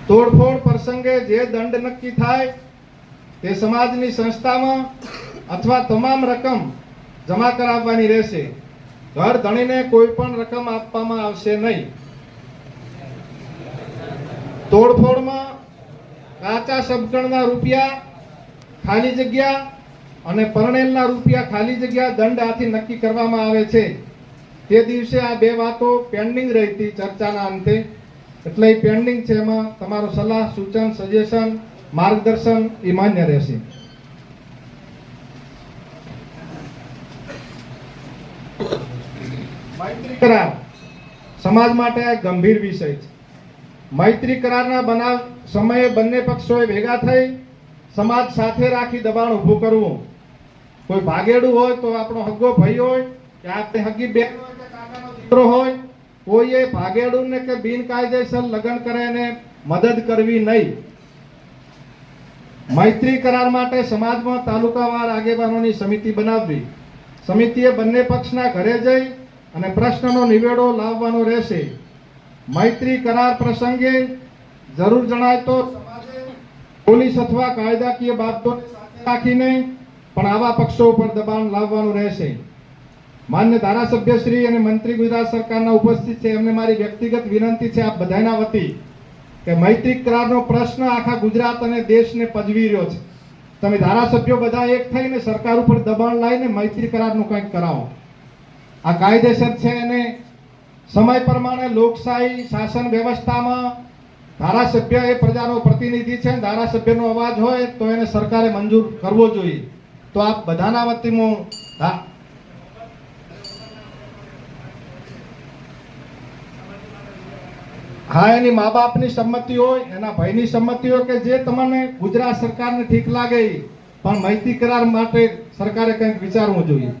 તોડફોડ પ્રસંગે જે દંડ નક્કી થાય તે સમાજની સંસ્થામાં અથવા તમામ રકમ જમા કરાવવાની રહેશે. ઘર ધણીને કોઈ પણ રકમ આપવામાં આવશે નહીં. તોડફોડમાં કાચા શબકણના રૂપિયા ખાલી જગ્યા અને પરણેલના રૂપિયા ખાલી જગ્યા દંડ આથી નક્કી કરવામાં આવે છે. તે દિવસે આ બે વાતો પેન્ડિંગ રહી હતી ચર્ચાના અંતે, એટલે એ પેન્ડિંગ છે. એમાં તમારો સલાહ, સૂચન, સજેશન, માર્ગદર્શન એ માન્ય રહેશે. મૈત્રી કરાર સમાજ માટે આ ગંભીર વિષય છે. મૈત્રી કરારના બનાવ સમયે બંને પક્ષોએ ભેગા થઈ સમાજ સાથે રાખી દબાણ ઊભું કરવું. કોઈ ભાગેડું હોય તો આપણો હગ્ગો ભાઈ હોય કે આપણે હગી બેન હોય કે કાકાનો દીકરો હોય, કોઈએ ભાગેડુને કે બિનકાયદેસર લગ્ન કરે એને મદદ કરવી નહીં. મૈત્રી કરાર માટે સમાજમાં તાલુકાવાર આગેવાનોની સમિતિ બનાવવી. સમિતિએ બંને પક્ષના ઘરે જઈ અને પ્રશ્નનો નિવેડો લાવવાનો રહેશે. મૈત્રી કરાર પ્રસંગે જરૂર જણાય તો સમાજે પોલીસ અથવા કાયદાકીય બાબતોને સાથે રાખીને પણ આવા પક્ષો ઉપર દબાણ લાવવાનું રહેશે. માન્ય ધારાસભ્યશ્રી અને મંત્રી ગુજરાત સરકારના ઉપસ્થિત છે, એમને મારી વ્યક્તિગત વિનંતી છે આપ બધાના વતી કે મૈત્રી કરારનો પ્રશ્ન આખા ગુજરાત અને દેશને પજવી રહ્યો છે. તમે ધારાસભ્યો બધા એક થઈને સરકાર ઉપર દબાણ લાવીને મૈત્રી કરારનું કંઈક કરાવો. આ કાયદેસર છે અને સમય પ્રમાણે લોકશાહી શાસન વ્યવસ્થામાં ધારાસભ્ય એ પ્રજાનો પ્રતિનિધિ છે. ધારાસભ્યનો અવાજ હોય તો એને સરકારે મંજૂર કરવો જોઈએ. તો આપ બધાના વતી હું હા એની મા બાપની સંમતિ હોય, એના ભાઈની સંમતિ હોય કે જે તમને ગુજરાત સરકારને ઠીક લાગે, પણ મૈત્રી કરાર માટે સરકારે કંઈક વિચારવું જોઈએ.